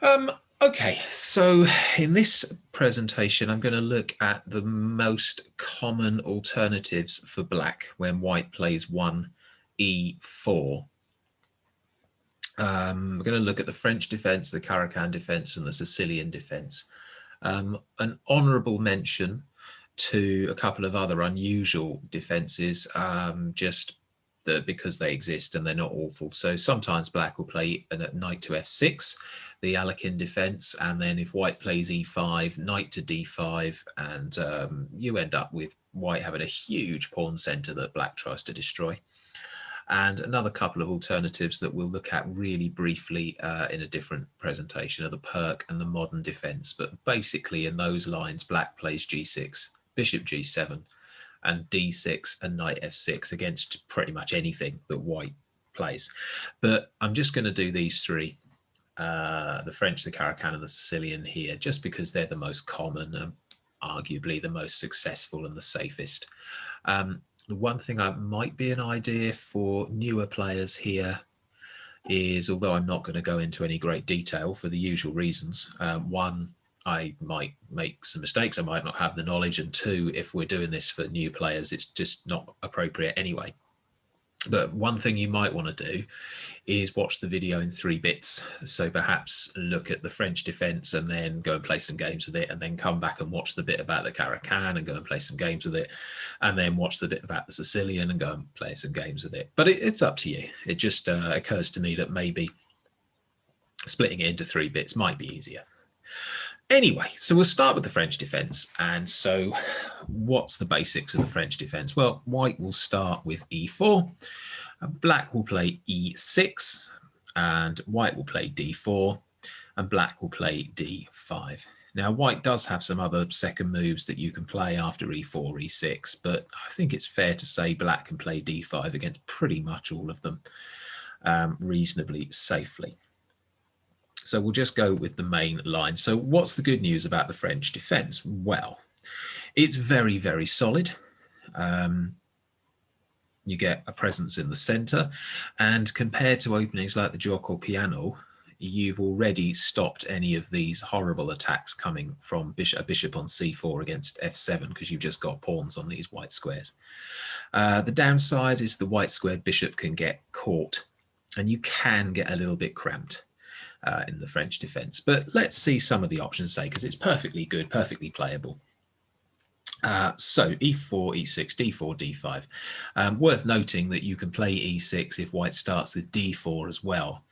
Um, okay, so in this presentation, I'm going to look at the most common alternatives for black when white plays 1e4. We're going to look at the French defense, the Karakan defense, and the Sicilian defense. An honorable mention to a couple of other unusual defenses, because they exist and they're not awful. So sometimes black will play a knight to f6, the Caro-Kann defense, and then if white plays e5, knight to d5, and you end up with white having a huge pawn center that black tries to destroy. And another couple of alternatives that we'll look at really briefly in a different presentation are the Perk and the modern defense. But basically in those lines, black plays g6, bishop g7, and d6 and knight f6 against pretty much anything that white plays. But I'm just going to do these three, the French, the Caro-Kann, and the Sicilian here, just because they're the most common and arguably the most successful and the safest. The one thing that might be an idea for newer players here is, although I'm not going to go into any great detail for the usual reasons, one, I might make some mistakes, I might not have the knowledge, and two, if we're doing this for new players, it's just not appropriate anyway. But one thing you might want to do is watch the video in 3 bits. So perhaps look at the French defense and then go and play some games with it, and then come back and watch the bit about the Caro-Kann and go and play some games with it, and then watch the bit about the Sicilian and go and play some games with it. But it's up to you. It just occurs to me that maybe splitting it into 3 bits might be easier. Anyway, so we'll start with the French defense. And so what's the basics of the French defense? Well, white will start with e4, black will play e6, and white will play d4, and black will play d5. Now, white does have some other second moves that you can play after e4, e6, but I think it's fair to say black can play d5 against pretty much all of them reasonably safely. So we'll just go with the main line. So what's the good news about the French defense? Well, it's very, very solid. You get a presence in the center, and compared to openings like the Jock or Piano, you've already stopped any of these horrible attacks coming from a bishop on c4 against f7, because you've just got pawns on these white squares. The downside is the white square bishop can get caught, and you can get a little bit cramped in the French defense. But let's see some of the options, say, because it's perfectly good, perfectly playable. So e4, e6, d4, d5. Worth noting that you can play e6 if white starts with d4 as well.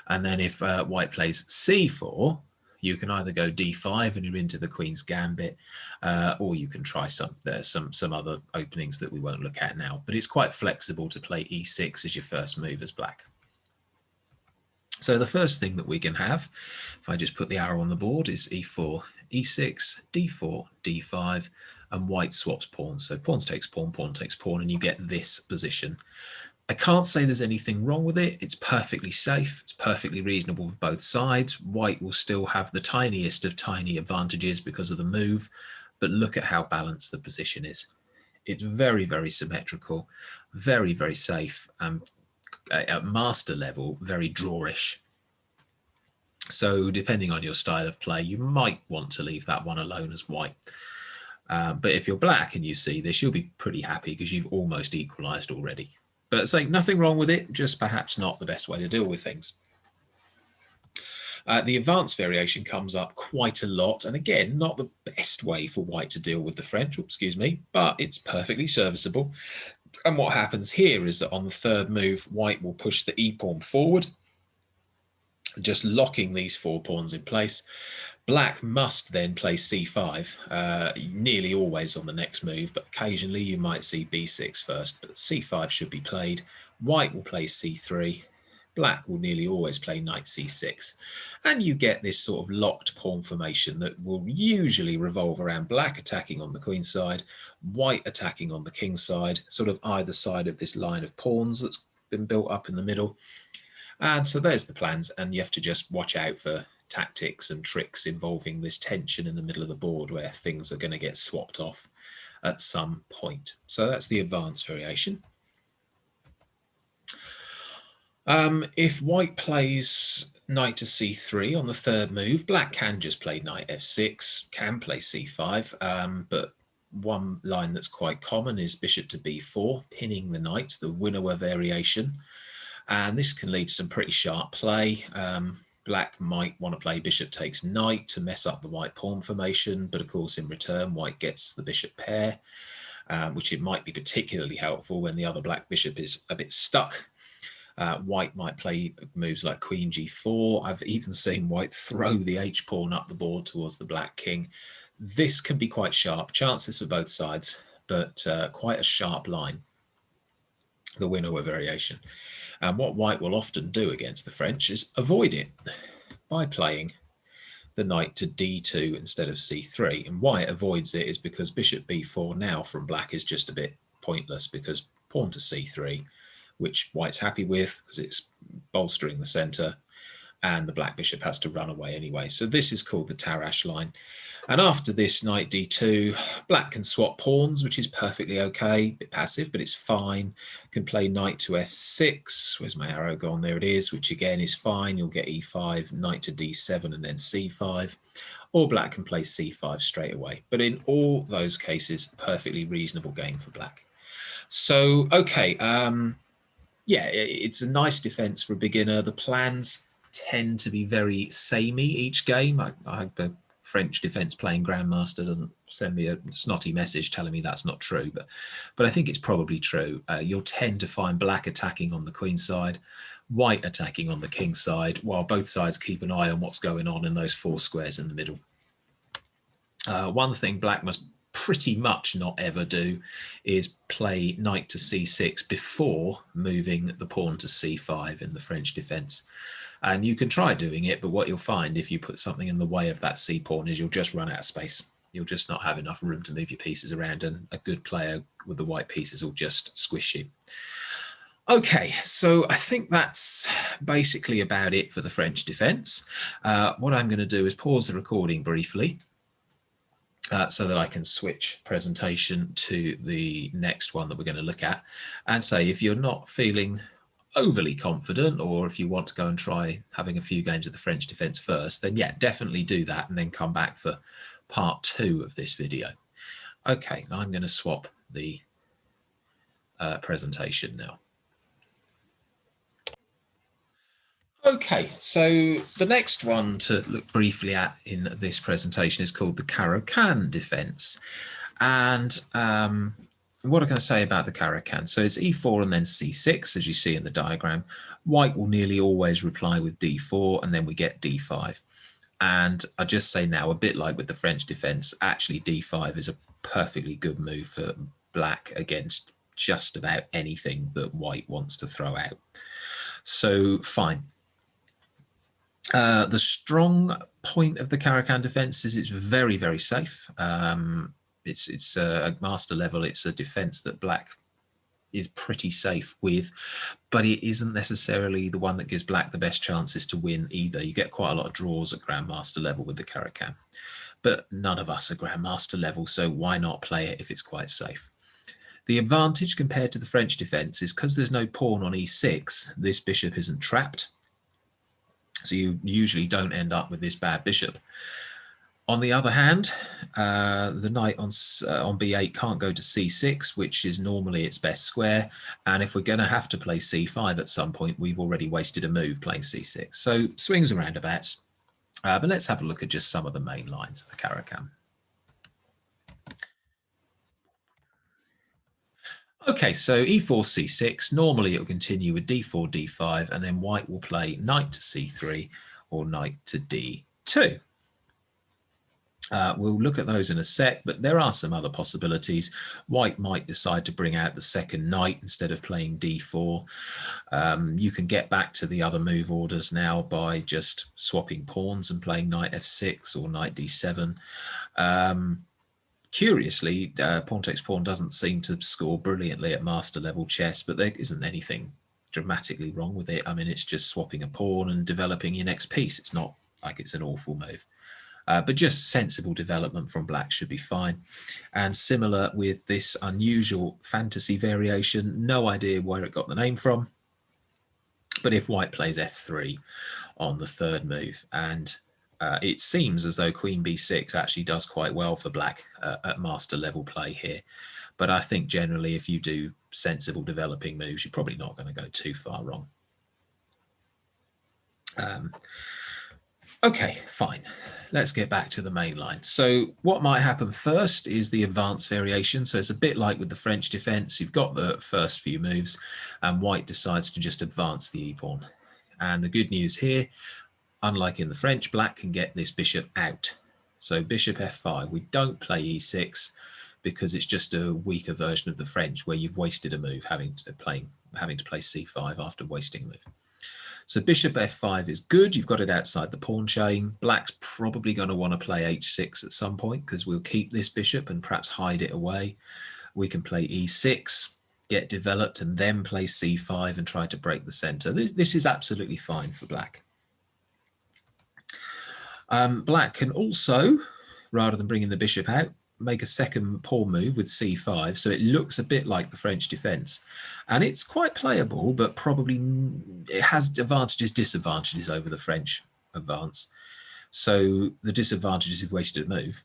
And then if white plays c4, you can either go d5 and you're into the Queen's Gambit, or you can try some other openings that we won't look at now. But it's quite flexible to play e6 as your first move as black. So the first thing that we can have, if I just put the arrow on the board, is e4, e6, d4, d5, and white swaps pawns. So pawns takes pawn, and you get this position. I can't say there's anything wrong with it. It's perfectly safe. It's perfectly reasonable for both sides. White will still have the tiniest of tiny advantages because of the move, but look at how balanced the position is. It's very, very symmetrical, very, very safe, and at master level, very drawish. So depending on your style of play, you might want to leave that one alone as white. But if you're black and you see this, you'll be pretty happy because you've almost equalized already. But say nothing wrong with it, just perhaps not the best way to deal with things. The advanced variation comes up quite a lot, and again, not the best way for white to deal with the French, excuse me, but it's perfectly serviceable. And what happens here is that on the third move, white will push the e-pawn forward, just locking these 4 pawns in place. Black must then play c5, nearly always on the next move, but occasionally you might see b6 first, but c5 should be played. White will play c3. Black will nearly always play knight c6. And you get this sort of locked pawn formation that will usually revolve around black attacking on the queen's side, white attacking on the king's side, sort of either side of this line of pawns that's been built up in the middle. And so there's the plans, and you have to just watch out for tactics and tricks involving this tension in the middle of the board where things are going to get swapped off at some point. So that's the advanced variation. If white plays knight to c3 on the third move. Black can just play knight f6, can play c5, but one line that's quite common is bishop to b4, pinning the knight, the winnower variation. And this can lead to some pretty sharp play. Black might want to play bishop takes knight to mess up the white pawn formation, but of course in return white gets the bishop pair, which it might be particularly helpful when the other black bishop is a bit stuck. White might play moves like queen g4. I've even seen white throw the h-pawn up the board towards the black king. This can be quite sharp, chances for both sides, but quite a sharp line, the winnower variation. And what white will often do against the French is avoid it by playing the knight to d2 instead of c3. And why it avoids it is because bishop b4 now from black is just a bit pointless, because pawn to c3, which white's happy with because it's bolstering the center, and the black bishop has to run away anyway. So this is called the Tarrasch line. And after this knight d2, black can swap pawns, which is perfectly okay, a bit passive, but it's fine. Can play knight to f6. Where's my arrow gone? There it is, which again is fine. You'll get e5, knight to d7, and then c5. Or black can play c5 straight away. But in all those cases, perfectly reasonable game for black. So, okay, yeah, it's a nice defense for a beginner. The plans tend to be very samey each game. I the French defense playing Grandmaster doesn't send me a snotty message telling me that's not true, but I think it's probably true. You'll tend to find black attacking on the queen side, white attacking on the king side, while both sides keep an eye on what's going on in those four squares in the middle. One thing black must pretty much not ever do is play knight to c6 before moving the pawn to c5 in the French defense. And you can try doing it, but what you'll find if you put something in the way of that c-pawn is you'll just run out of space. You'll just not have enough room to move your pieces around, and a good player with the white pieces will just squish you. Okay, so I think that's basically about it for the French defense. What I'm going to do is pause the recording briefly so that I can switch presentation to the next one that we're going to look at, and say if you're not feeling overly confident, or if you want to go and try having a few games of the French defense first, then yeah, definitely do that and then come back for part 2 of this video. Okay, I'm going to swap the presentation now. Okay, so the next one to look briefly at in this presentation is called the Caro-Kann Defense. And what I'm going to say about the Caro-Kann, so it's e4 and then c6, as you see in the diagram. White will nearly always reply with d4, and then we get d5. And I just say now, a bit like with the French defense, actually d5 is a perfectly good move for black against just about anything that white wants to throw out. So fine. The strong point of the Karakan defense is it's very, very safe. It's at master level, it's a defense that black is pretty safe with, but it isn't necessarily the one that gives black the best chances to win either. You get quite a lot of draws at grandmaster level with the Caro-Kann, but none of us are grandmaster level, so why not play it if it's quite safe? The advantage compared to the French defense is because there's no pawn on e6, this bishop isn't trapped, so you usually don't end up with this bad bishop. On the other hand, the knight on b8 can't go to c6, which is normally its best square. And if we're going to have to play c5 at some point, we've already wasted a move playing c6. So swings and roundabouts. But let's have a look at just some of the main lines of the Caro-Kann. Okay, so e4, c6. Normally it will continue with d4, d5, and then white will play knight to c3 or knight to d2. We'll look at those in a sec, but there are some other possibilities. White might decide to bring out the second knight instead of playing d4. You can get back to the other move orders now by just swapping pawns and playing knight f6 or knight d7. Curiously, pawn takes pawn doesn't seem to score brilliantly at master level chess, but there isn't anything dramatically wrong with it. I mean, it's just swapping a pawn and developing your next piece. It's not like it's an awful move. But just sensible development from black should be fine. And similar with this unusual fantasy variation, no idea where it got the name from. But if white plays f3 on the third move. And it seems as though queen b6 actually does quite well for black at master level play here. But I think generally if you do sensible developing moves, you're probably not going to go too far wrong. Okay, fine. Let's get back to the main line. So what might happen first is the advanced variation. So it's a bit like with the French defense. You've got the first few moves and white decides to just advance the e-pawn. And the good news here, unlike in the French, black can get this bishop out. So bishop f5. We don't play e6 because it's just a weaker version of the French where you've wasted a move having to play c5 after wasting a move. So bishop f5 is good. You've got it outside the pawn chain. Black's probably going to want to play h6 at some point because we'll keep this bishop and perhaps hide it away. We can play e6, get developed, and then play c5 and try to break the center. This is absolutely fine for black. Black can also, rather than bringing the bishop out, make a second pawn move with c5, so it looks a bit like the French defense, and it's quite playable, but probably it has advantages, disadvantages over the French advance. So the disadvantage is you've wasted a move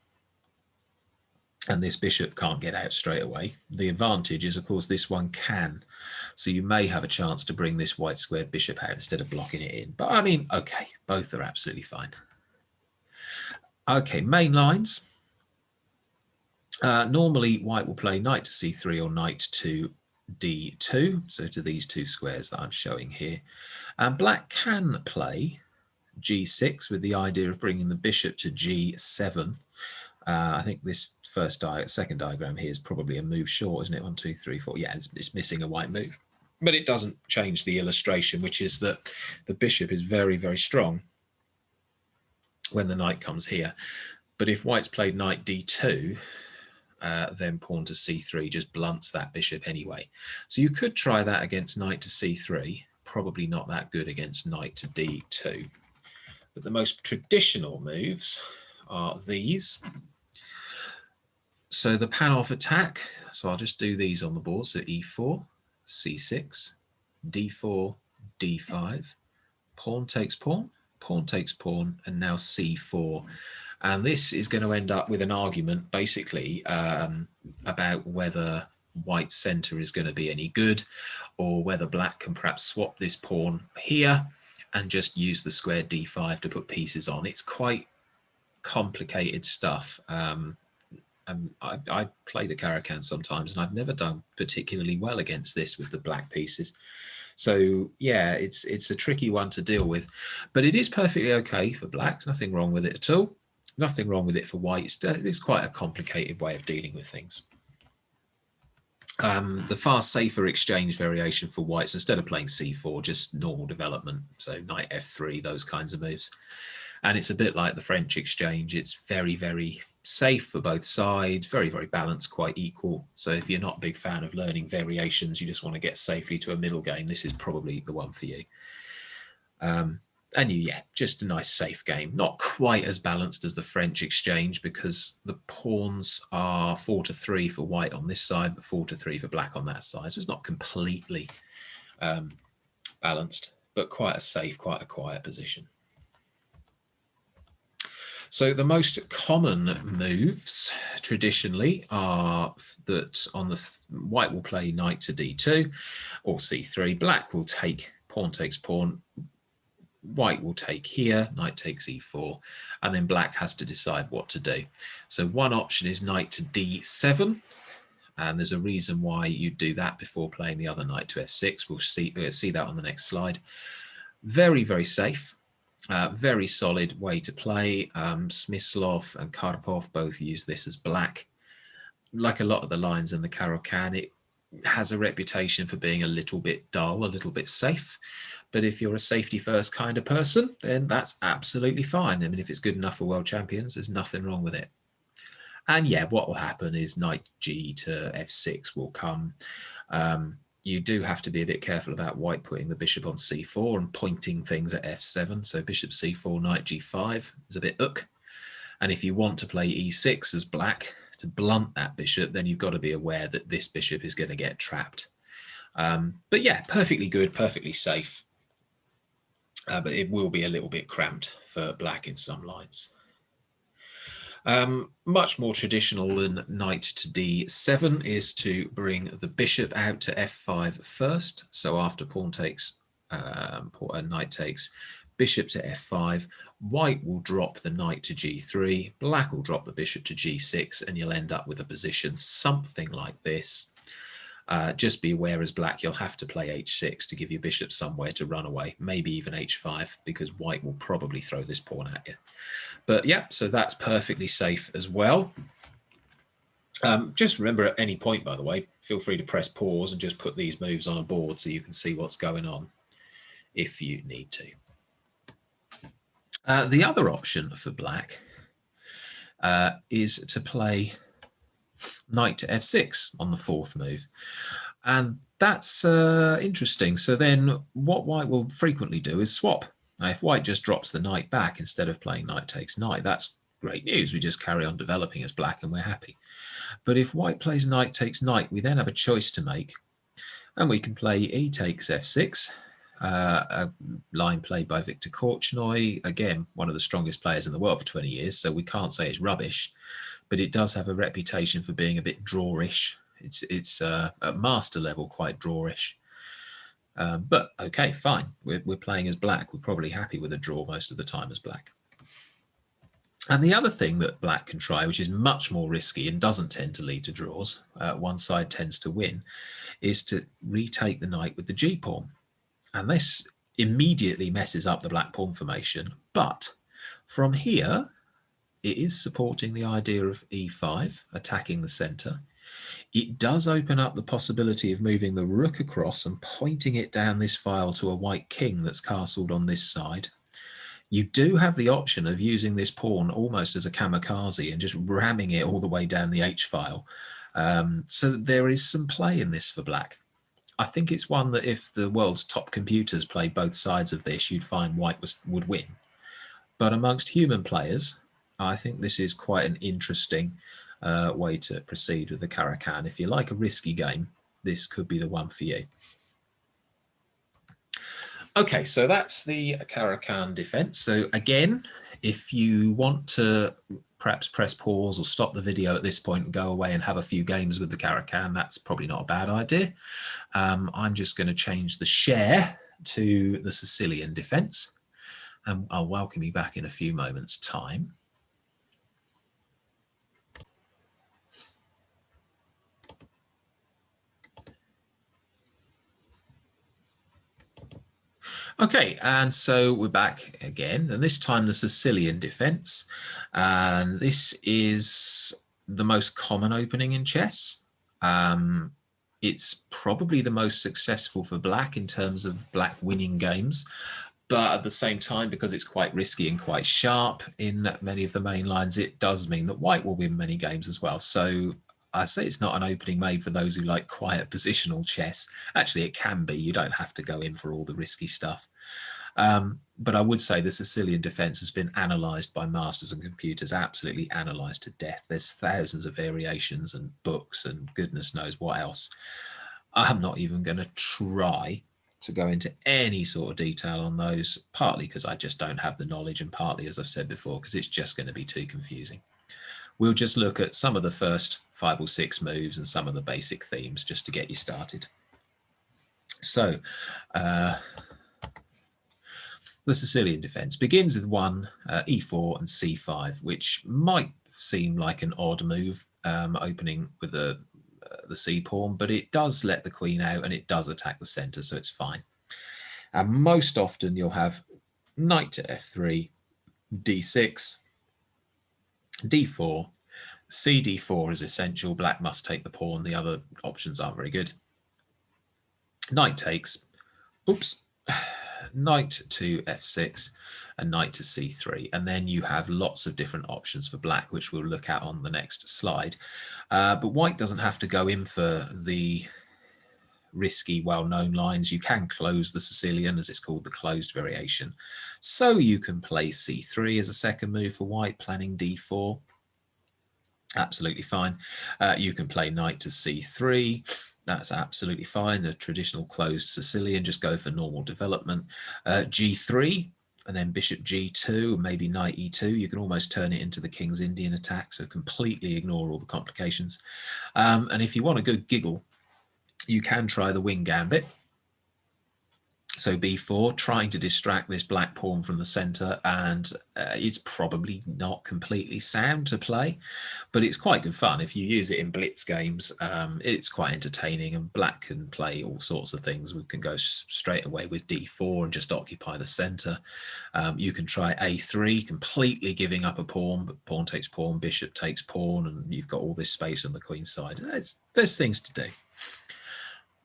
and this bishop can't get out straight away. The advantage is, of course, this one can, so you may have a chance to bring this white squared bishop out instead of blocking it in. But I mean, okay, both are absolutely fine. Okay, main lines. Normally, white will play knight to c3 or knight to d2, so to these two squares that I'm showing here. And black can play g6 with the idea of bringing the bishop to g7. I think this second diagram here is probably a move short, isn't it? 1, 2, 3, 4. Yeah, it's missing a white move. But it doesn't change the illustration, which is that the bishop is very, very strong when the knight comes here. But if white's played knight d2, then pawn to c3 just blunts that bishop anyway. So you could try that against knight to c3, probably not that good against knight to d2. But the most traditional moves are these. So the pan-off attack, so I'll just do these on the board. So e4, c6, d4, d5, pawn takes pawn, pawn takes pawn, and now c4. And this is going to end up with an argument, basically, about whether white's center is going to be any good, or whether black can perhaps swap this pawn here and just use the square d5 to put pieces on. It's quite complicated stuff. I play the Caro-Kann sometimes, and I've never done particularly well against this with the black pieces. So yeah, it's a tricky one to deal with, but it is perfectly okay for black. Nothing wrong with it at all. Nothing wrong with it for white. It's quite a complicated way of dealing with things. The far safer exchange variation for whites, instead of playing c4, just normal development. So knight f3, those kinds of moves. And it's a bit like the French exchange. It's very, very safe for both sides, very, very balanced, quite equal. So if you're not a big fan of learning variations, you just want to get safely to a middle game, this is probably the one for you. Yeah, just a nice safe game. Not quite as balanced as the French exchange because the pawns are 4 to 3 for white on this side, but 4 to 3 for black on that side. So it's not completely balanced, but quite a safe, quite a quiet position. So the most common moves traditionally are that on the white will play knight to d2 or c3. Black will take pawn takes pawn. White will take here, knight takes e4, and then black has to decide what to do. So one option is knight to d7, and there's a reason why you do that before playing the other knight to f6. We'll see that on the next slide. Very, very safe, very solid way to play. Smyslov and Karpov both use this as black. Like a lot of the lines in the Caro-Kann, it has a reputation for being a little bit dull, a little bit safe. But if you're a safety first kind of person, then that's absolutely fine. I mean, if it's good enough for world champions, there's nothing wrong with it. And yeah, what will happen is knight g to f6 will come. You do have to be a bit careful about white putting the bishop on c4 and pointing things at f7. So bishop c4, knight g5 is a bit uk. And if you want to play e6 as black to blunt that bishop, then you've got to be aware that this bishop is going to get trapped. But yeah, perfectly good, perfectly safe. but it will be a little bit cramped for black in some lines. Much more traditional than knight to d7 is to bring the bishop out to f5 first. So after pawn takes, knight takes, bishop to f5, white will drop the knight to g3, black will drop the bishop to g6, and you'll end up with a position something like this. Just be aware as black, you'll have to play h6 to give your bishop somewhere to run away, maybe even h5, because white will probably throw this pawn at you. But yeah, so that's perfectly safe as well. Just remember at any point, by the way, feel free to press pause and just put these moves on a board so you can see what's going on if you need to. The other option for black is to play knight to f6 on the fourth move. And that's interesting. So then what white will frequently do is swap. Now, if white just drops the knight back instead of playing knight takes knight, that's great news. We just carry on developing as black and we're happy. But if white plays knight takes knight, we then have a choice to make. And we can play e takes f6, a line played by Viktor Korchnoi. Again, one of the strongest players in the world for 20 years, so we can't say it's rubbish. But it does have a reputation for being a bit drawish. It's at master level quite drawish. But okay, fine. We're playing as black. We're probably happy with a draw most of the time as black. And the other thing that black can try, which is much more risky and doesn't tend to lead to draws, one side tends to win, is to retake the knight with the g-pawn. And this immediately messes up the black pawn formation. But from here, it is supporting the idea of e5, attacking the center. It does open up the possibility of moving the rook across and pointing it down this file to a white king that's castled on this side. You do have the option of using this pawn almost as a kamikaze and just ramming it all the way down the h-file. So there is some play in this for black. I think it's one that if the world's top computers played both sides of this, you'd find white would win. But amongst human players, I think this is quite an interesting way to proceed with the Caro-Kann. If you like a risky game, this could be the one for you. Okay, so that's the Karakan Defense. So again, if you want to perhaps press pause or stop the video at this point and go away and have a few games with the Karakan, that's probably not a bad idea. I'm just going to change the share to the Sicilian Defense, and I'll welcome you back in a few moments' time. Okay, and so we're back again, and this time the Sicilian Defense. And this is the most common opening in chess. It's probably the most successful for black in terms of black winning games. But at the same time, because it's quite risky and quite sharp in many of the main lines, it does mean that white will win many games as well. So I say it's not an opening made for those who like quiet positional chess. Actually, it can be. You don't have to go in for all the risky stuff. But I would say the Sicilian Defense has been analysed by masters and computers, absolutely analysed to death. There's thousands of variations and books and goodness knows what else. I'm not even going to try to go into any sort of detail on those, partly because I just don't have the knowledge and partly, as I've said before, because it's just going to be too confusing. We'll just look at some of the first 5 or 6 moves and some of the basic themes just to get you started. So the Sicilian Defense begins with 1 e4 and c5, which might seem like an odd move, opening with the c pawn, but it does let the queen out and it does attack the center, so it's fine. And most often you'll have knight to f3, d6, d4, cd4 is essential. Black must take the pawn. The other options aren't very good. Knight takes, oops, knight to f6 and knight to c3. And then you have lots of different options for black, which we'll look at on the next slide. But white doesn't have to go in for the risky, well-known lines. You can close the Sicilian, as it's called, the closed variation. So you can play c3 as a second move for white, planning d4. Absolutely fine. You can play knight to c3. That's absolutely fine. The traditional closed Sicilian, just go for normal development. G3, and then bishop G2, maybe knight E2. You can almost turn it into the King's Indian attack, so completely ignore all the complications. And if you want a good giggle, you can try the wing gambit. So b4, trying to distract this black pawn from the center, and it's probably not completely sound to play, but it's quite good fun. If you use it in blitz games, it's quite entertaining, and black can play all sorts of things. We can go straight away with d4 and just occupy the center. You can try a3, completely giving up a pawn, but pawn takes pawn, bishop takes pawn, and you've got all this space on the queen's side. There's things to do.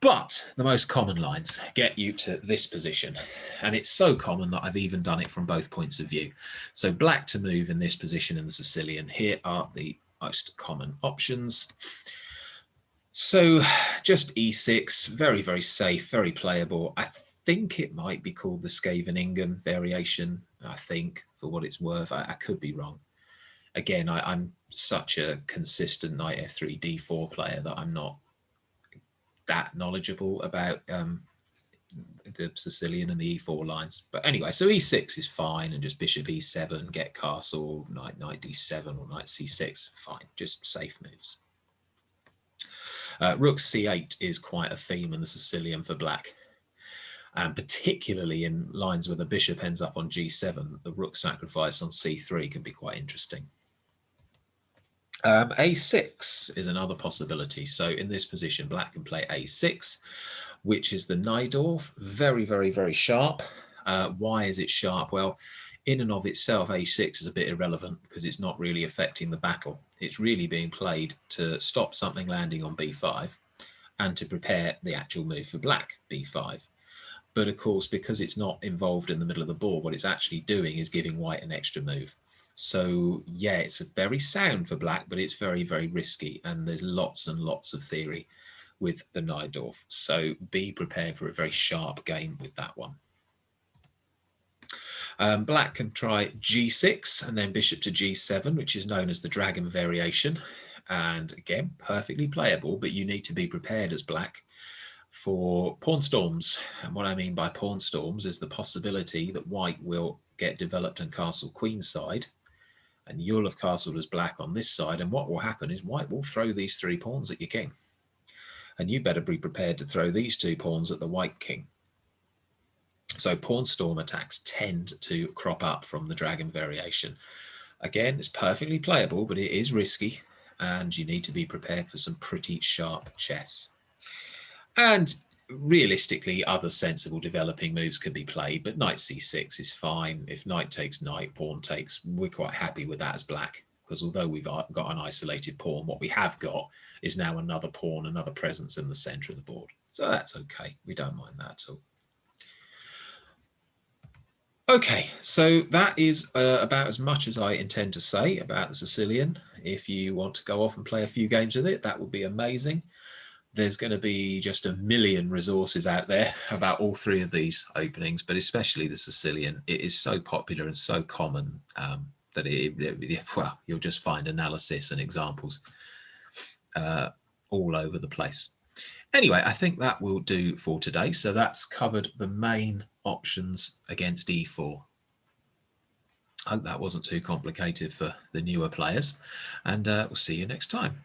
But the most common lines get you to this position, and it's so common that I've even done it from both points of view. So black to move in this position in the Sicilian, here are the most common options. So just e6, very, very safe, very playable. I think it might be called the Scheveningen variation, I think, for what it's worth. I could be wrong. Again, I'm such a consistent knight f3, d4 player that I'm not that knowledgeable about the Sicilian and the e4 lines. But anyway, so e6 is fine, and just bishop e7, get castle, knight d7 or knight c6, fine, just safe moves. Rook c8 is quite a theme in the Sicilian for black, and particularly in lines where the bishop ends up on g7, the rook sacrifice on c3 can be quite interesting. A6 is another possibility. So in this position, black can play a6, which is the Najdorf. Very, very, very sharp. Why is it sharp? Well, in and of itself, a6 is a bit irrelevant because it's not really affecting the battle. It's really being played to stop something landing on b5 and to prepare the actual move for black, b5. But of course, because it's not involved in the middle of the board, what it's actually doing is giving white an extra move. So yeah, it's very sound for black, but it's very, very risky. And there's lots and lots of theory with the Najdorf. So be prepared for a very sharp game with that one. Black can try g6 and then bishop to g7, which is known as the dragon variation. And again, perfectly playable, but you need to be prepared as black for pawn storms. And what I mean by pawn storms is the possibility that white will get developed and castle queenside, and you'll have castled as black on this side, and what will happen is white will throw these 3 pawns at your king, and you better be prepared to throw these 2 pawns at the white king. So pawn storm attacks tend to crop up from the dragon variation. Again, it's perfectly playable, but it is risky, and you need to be prepared for some pretty sharp chess. And realistically, other sensible developing moves can be played, but knight c6 is fine. If knight takes knight, pawn takes, we're quite happy with that as black, because although we've got an isolated pawn, what we have got is now another pawn, another presence in the center of the board. So that's okay. We don't mind that at all. Okay, so that is about as much as I intend to say about the Sicilian. If you want to go off and play a few games with it, that would be amazing. There's going to be just a million resources out there about all 3 of these openings, but especially the Sicilian. It is so popular and so common that well, you'll just find analysis and examples all over the place. Anyway, I think that will do for today. So that's covered the main options against e4. I hope that wasn't too complicated for the newer players, and we'll see you next time.